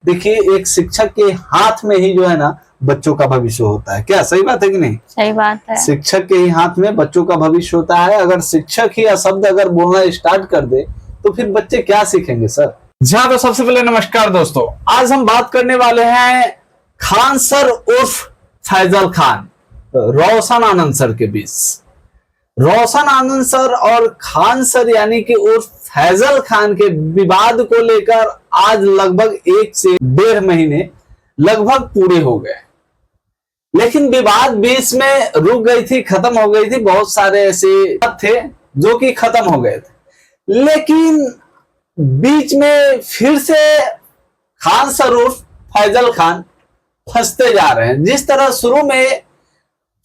देखिए एक शिक्षक के हाथ में ही जो है ना बच्चों का भविष्य होता है। क्या सही बात है कि नहीं? सही बात है। शिक्षक के ही हाथ में बच्चों का भविष्य होता है। अगर शिक्षक ही अशब्द अगर बोलना स्टार्ट कर दे तो फिर बच्चे क्या सीखेंगे सर? जी हाँ, तो सबसे पहले नमस्कार दोस्तों। आज हम बात करने वाले हैं खान सर उर्फ फैजल खान, रोशन आनंद सर के बीच। रोशन आनंद सर और खान सर यानी कि उर्फ फैजल खान के विवाद को लेकर आज लगभग 1 से 1.5 महीने लगभग पूरे हो गए, लेकिन विवाद बीच में रुक गई थी, खत्म हो गई थी। बहुत सारे ऐसे थे जो कि खत्म हो गए थे, लेकिन बीच में फिर से खान सर उर्फ फैजल खान फंसते जा रहे हैं। जिस तरह शुरू में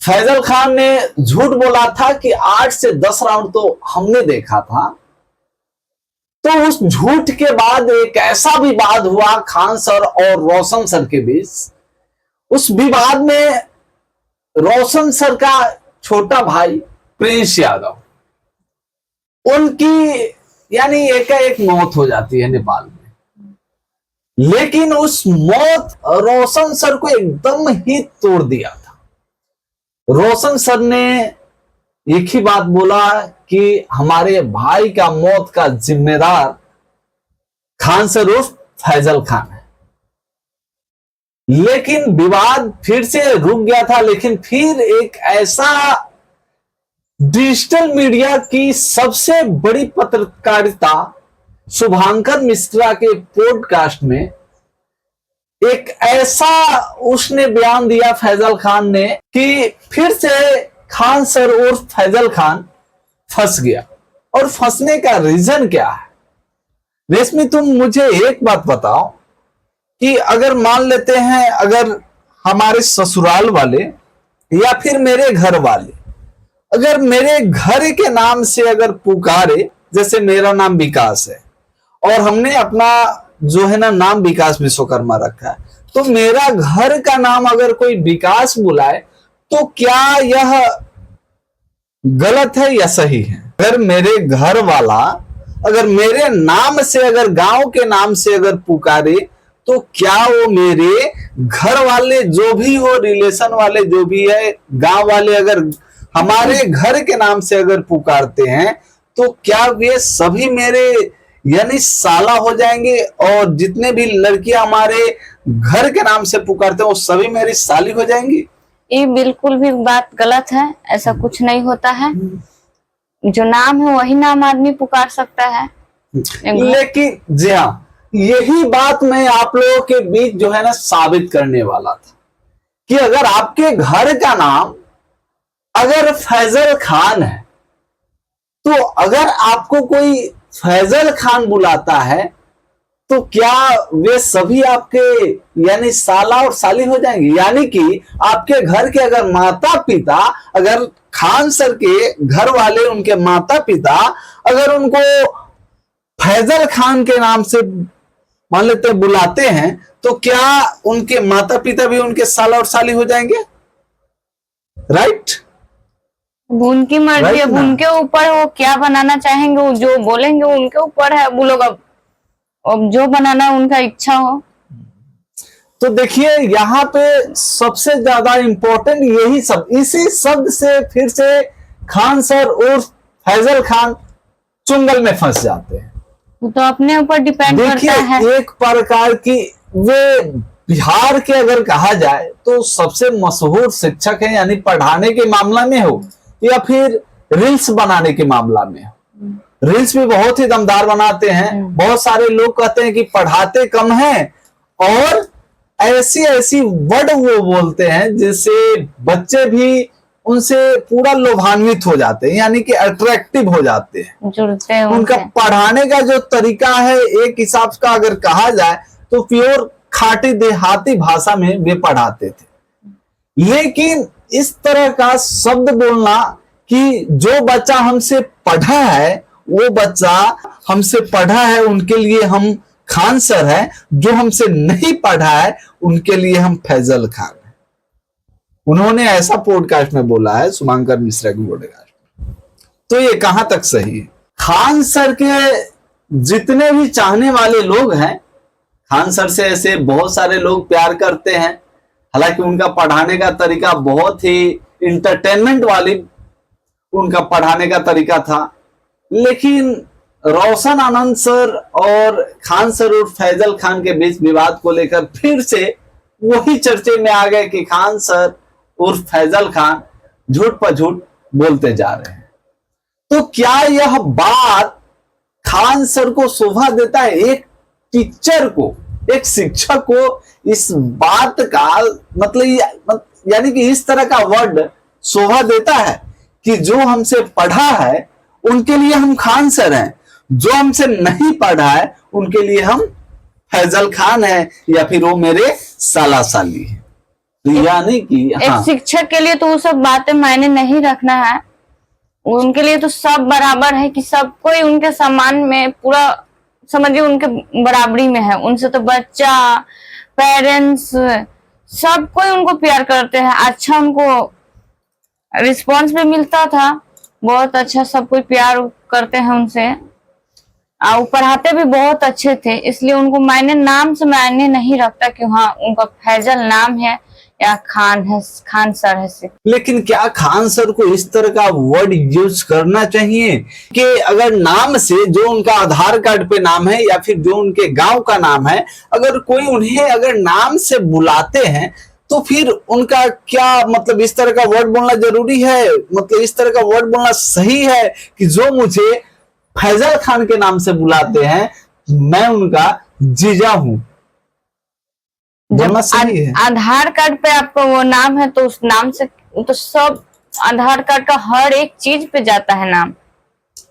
फैजल खान ने झूठ बोला था कि 8 से 10 राउंड तो हमने देखा था, तो उस झूठ के बाद एक ऐसा विवाद हुआ खान सर और रोशन सर के बीच। उस विवाद में रोशन सर का छोटा भाई प्रिंस यादव, उनकी यानी एकाएक मौत हो जाती है नेपाल में। लेकिन उस मौत रोशन सर को एकदम ही तोड़ दिया था। रोशन सर ने एक ही बात बोला कि हमारे भाई का मौत का जिम्मेदार खान सर उर्फ फैजल खान है। लेकिन विवाद फिर से रुक गया था, लेकिन फिर एक ऐसा डिजिटल मीडिया की सबसे बड़ी पत्रकारिता शुभांकर मिश्रा के पॉडकास्ट में एक ऐसा उसने बयान दिया फैजल खान ने कि फिर से खान सर उर्फ फैजल खान फंस गया। और फंसने का रीजन क्या है? रेशमी, तुम मुझे एक बात बताओ कि अगर मान लेते हैं, अगर हमारे ससुराल वाले या फिर मेरे घर वाले अगर मेरे घर के नाम से अगर पुकारे, जैसे मेरा नाम विकास है और हमने अपना जो है ना नाम विकास विश्वकर्मा रखा है, तो मेरा घर का नाम अगर कोई विकास बुलाए तो क्या यह गलत है या सही है? अगर मेरे घर वाला अगर मेरे नाम से अगर गांव के नाम से अगर पुकारे तो क्या वो मेरे घर वाले जो भी हो, रिलेशन वाले जो भी है, गांव वाले अगर हमारे घर के नाम से अगर पुकारते हैं तो क्या वे सभी मेरे यानी साला हो जाएंगे? और जितने भी लड़कियां हमारे घर के नाम से पुकारते हैं वो सभी मेरी साली हो जाएंगी? ये बिल्कुल भी बात गलत है। ऐसा कुछ नहीं होता है। जो नाम है वही नाम आदमी पुकार सकता है। लेकिन जी हाँ, यही बात मैं आप लोगों के बीच जो है ना साबित करने वाला था कि अगर आपके घर का नाम अगर फैजल खान है, तो अगर आपको कोई फैजल खान बुलाता है तो क्या वे सभी आपके यानी साला और साली हो जाएंगे? यानी कि आपके घर के अगर माता पिता, अगर खान सर के घर वाले उनके माता पिता अगर उनको फैजल खान के नाम से मान लेते बुलाते हैं तो क्या उनके माता पिता भी उनके साला और साली हो जाएंगे? राइट? उनकी मर्जी है, उनके ऊपर वो क्या बनाना चाहेंगे, वो जो बोलेंगे वो उनके ऊपर है। वो लोग अब जो बनाना उनका इच्छा हो। तो देखिए यहाँ पे सबसे ज्यादा इंपॉर्टेंट यही सब, इसी शब्द से फिर से खान सर और फैजल खान चुंगल में फंस जाते हैं। तो अपने ऊपर डिपेंड करता है। एक प्रकार की वे बिहार के अगर कहा जाए तो सबसे मशहूर शिक्षक है, यानी पढ़ाने के मामला में हो या फिर रील्स बनाने के मामला में हो। रील्स भी बहुत ही दमदार बनाते हैं। बहुत सारे लोग कहते हैं कि पढ़ाते कम हैं और ऐसी ऐसी वर्ड वो बोलते हैं जिससे बच्चे भी उनसे पूरा लोभान्वित हो जाते हैं, यानी कि अट्रैक्टिव हो जाते हैं, जुड़ते हैं। उनका पढ़ाने का जो तरीका है एक हिसाब का अगर कहा जाए तो प्योर खाटी देहाती भाषा में वे पढ़ाते थे। लेकिन इस तरह का शब्द बोलना कि जो बच्चा हमसे पढ़ा है, वो बच्चा हमसे पढ़ा है उनके लिए हम खान सर है, जो हमसे नहीं पढ़ा है उनके लिए हम फैजल खान है। उन्होंने ऐसा पॉडकास्ट में बोला है, शुभांकर मिश्रा की पॉडकास्ट। तो ये कहां तक सही है? खान सर के जितने भी चाहने वाले लोग हैं खान सर से ऐसे बहुत सारे लोग प्यार करते हैं। हालांकि उनका पढ़ाने का तरीका बहुत ही इंटरटेनमेंट वाली उनका पढ़ाने का तरीका था, लेकिन रोशन आनंद सर और खान सर और फैजल खान के बीच विवाद को लेकर फिर से वही चर्चे में आ गए कि खान सर और फैजल खान झूठ पर झूठ बोलते जा रहे हैं। तो क्या यह बात खान सर को शोभा देता है? एक टीचर को, एक शिक्षक को इस बात का मतलब यानी कि इस तरह का वर्ड शोभा देता है कि जो हमसे पढ़ा है उनके लिए हम खान सर हैं, जो हमसे नहीं पढ़ा है उनके लिए हम फैजल खान है, या फिर वो मेरे साला साली है। यानी कि एक शिक्षक के लिए तो वो सब बातें मायने नहीं रखना है। उनके लिए तो सब बराबर है कि सब कोई उनके सम्मान में पूरा समझिए उनके बराबरी में है। उनसे तो बच्चा, पेरेंट्स सब कोई उनको प्यार करते हैं। अच्छा उनको रिस्पॉन्स भी मिलता था, बहुत अच्छा, सब कोई प्यार करते हैं उनसे। वो पढ़ाते भी बहुत अच्छे थे, इसलिए उनको मायने नाम से मायने नहीं रखता कि हाँ उनका फैजल नाम है या खान है, खान सर है। लेकिन क्या खान सर को इस तरह का वर्ड यूज करना चाहिए कि अगर नाम से, जो उनका आधार कार्ड पे नाम है या फिर जो उनके गांव का नाम है, अगर कोई उन्हें अगर नाम से बुलाते हैं तो फिर उनका क्या मतलब इस तरह का वर्ड बोलना जरूरी है? मतलब इस तरह का वर्ड बोलना सही है कि जो मुझे फैजल खान के नाम से बुलाते हैं मैं उनका जीजा हूं? जब आधार कार्ड पे आपका वो नाम है तो उस नाम से तो सब आधार कार्ड का हर एक चीज पे जाता है नाम।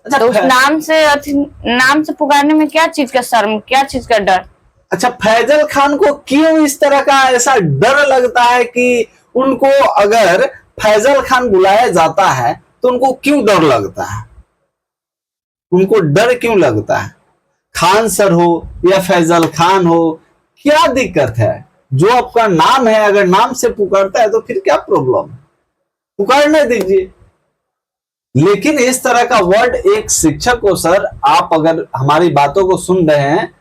अच्छा, तो उस नाम से पुकारने में क्या चीज का शर्म, क्या चीज का डर? अच्छा, फैजल खान को क्यों इस तरह का ऐसा डर लगता है कि उनको अगर फैजल खान बुलाया जाता है तो उनको क्यों डर लगता है? उनको डर क्यों लगता है? खान सर हो या फैजल खान हो, क्या दिक्कत है? जो आपका नाम है अगर नाम से पुकारता है तो फिर क्या प्रॉब्लम? पुकारने दीजिए। लेकिन इस तरह का वर्ड एक शिक्षक को, सर आप अगर हमारी बातों को सुन रहे हैं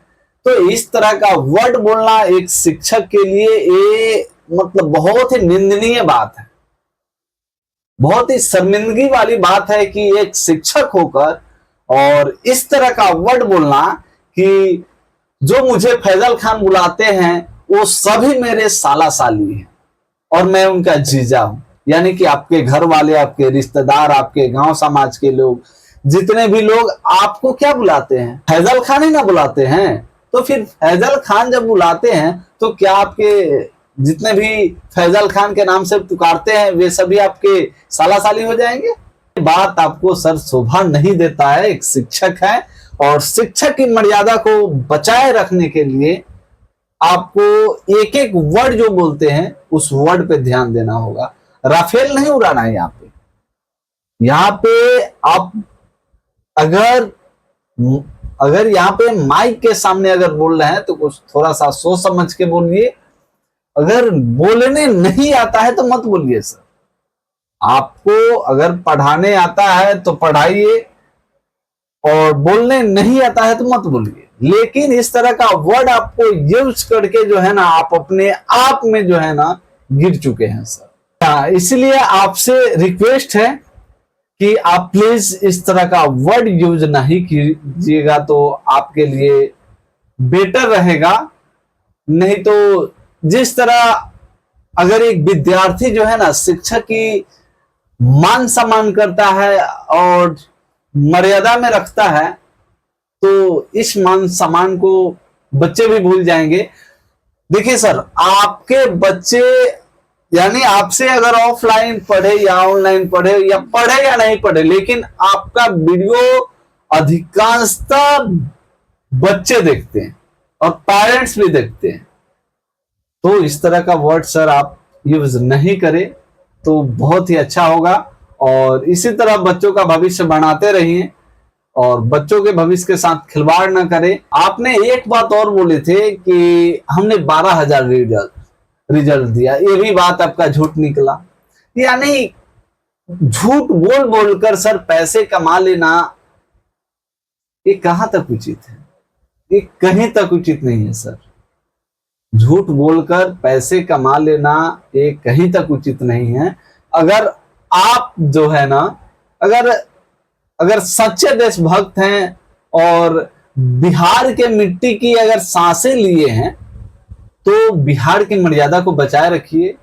तो इस तरह का वर्ड बोलना एक शिक्षक के लिए ये मतलब बहुत ही निंदनीय बात है, बहुत ही शर्मिंदगी वाली बात है कि एक शिक्षक होकर और इस तरह का वर्ड बोलना कि जो मुझे फैजल खान बुलाते हैं वो सभी मेरे साला साली हैं और मैं उनका जीजा हूं। यानी कि आपके घर वाले, आपके रिश्तेदार, आपके गांव समाज के लोग, जितने भी लोग आपको क्या बुलाते हैं? फैजल खान ही ना बुलाते हैं। तो फिर फैजल खान जब बुलाते हैं तो क्या आपके जितने भी फैजल खान के नाम से पुकारते हैं वे सभी आपके साला साली हो जाएंगे? बात आपको सर शोभा नहीं देता है। एक शिक्षक है और शिक्षक की मर्यादा को बचाए रखने के लिए आपको एक एक वर्ड जो बोलते हैं उस वर्ड पे ध्यान देना होगा। राफेल नहीं उड़ाना है यहाँ पे आप अगर यहाँ पे माइक के सामने अगर बोल रहे हैं तो कुछ थोड़ा सा सोच समझ के बोलिए। अगर बोलने नहीं आता है तो मत बोलिए सर। आपको अगर पढ़ाने आता है तो पढ़ाइए और बोलने नहीं आता है तो मत बोलिए। लेकिन इस तरह का वर्ड आपको यूज करके जो है ना आप अपने आप में जो है ना गिर चुके हैं सर। इसलिए आपसे रिक्वेस्ट है कि आप प्लीज इस तरह का वर्ड यूज नहीं कीजिएगा तो आपके लिए बेटर रहेगा। नहीं तो जिस तरह अगर एक विद्यार्थी जो है ना शिक्षक की मान सम्मान करता है और मर्यादा में रखता है तो इस मान सम्मान को बच्चे भी भूल जाएंगे। देखिए सर, आपके बच्चे यानी आपसे अगर ऑफलाइन पढ़े या ऑनलाइन पढ़े या नहीं पढ़े, लेकिन आपका वीडियो अधिकांशतः बच्चे देखते हैं और पेरेंट्स भी देखते हैं। तो इस तरह का वर्ड सर आप यूज नहीं करें तो बहुत ही अच्छा होगा। और इसी तरह बच्चों का भविष्य बनाते रहिए और बच्चों के भविष्य के साथ खिलवाड़ ना करें। आपने एक बात और बोले थे कि हमने 12,000 रिजल्ट दिया, ये भी बात आपका झूठ निकला। यानी झूठ बोल बोलकर सर पैसे कमा लेना ये कहां तक उचित है? ये कहीं तक उचित नहीं है सर। झूठ बोलकर पैसे कमा लेना ये कहीं तक उचित नहीं है। अगर आप जो है ना, अगर अगर सच्चे देशभक्त हैं और बिहार के मिट्टी की अगर सांसें लिए हैं तो बिहार की मर्यादा को बचाए रखिए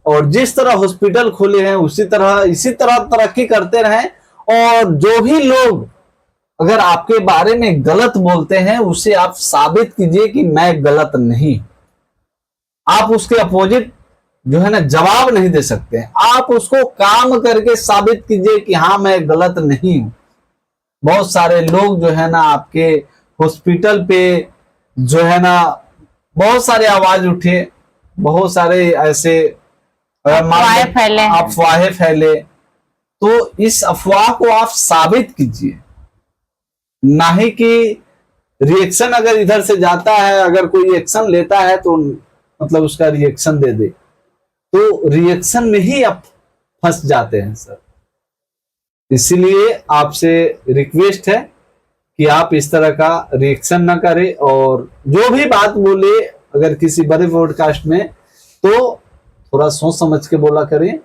और जिस तरह हॉस्पिटल खोले हैं इसी तरह तरक्की करते रहें। और जो भी लोग अगर आपके बारे में गलत बोलते हैं उसे आप साबित कीजिए कि मैं गलत नहीं। आप उसके अपोजिट जो है ना जवाब नहीं दे सकते, आप उसको काम करके साबित कीजिए कि हाँ मैं गलत नहीं हूं। बहुत सारे लोग जो है ना आपके हॉस्पिटल पे जो है ना बहुत सारे आवाज उठे, बहुत सारे ऐसे अफवाहें फैले, तो इस अफवाह को आप साबित कीजिए, ना ही कि रिएक्शन अगर इधर से जाता है, अगर कोई एक्शन लेता है तो मतलब उसका रिएक्शन दे दे, तो रिएक्शन में ही आप फंस जाते हैं सर। इसीलिए आपसे रिक्वेस्ट है कि आप इस तरह का रिएक्शन ना करें और जो भी बात बोले अगर किसी बड़े पॉडकास्ट में तो थोड़ा सोच समझ के बोला करें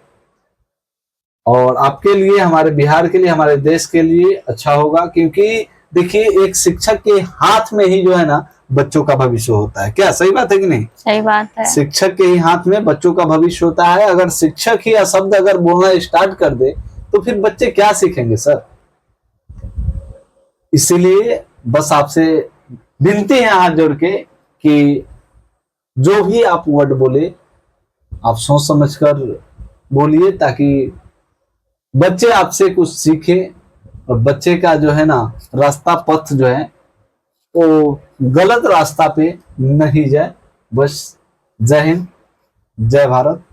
और आपके लिए, हमारे बिहार के लिए, हमारे देश के लिए अच्छा होगा। क्योंकि देखिए एक शिक्षक के हाथ में ही जो है ना बच्चों का भविष्य होता है। क्या सही बात है कि नहीं? सही बात है। शिक्षक के ही हाथ में बच्चों का भविष्य होता है। अगर शिक्षक ही अशब्द अगर बोलना स्टार्ट कर दे तो फिर बच्चे क्या सीखेंगे सर? इसीलिए बस आपसे विनती है हाथ जोड़ के कि जो भी आप वर्ड बोले आप सोच समझकर बोलिए ताकि बच्चे आपसे कुछ सीखे और बच्चे का जो है ना रास्ता पथ जो है वो गलत रास्ता पे नहीं जाए। बस जय हिंद, जय भारत।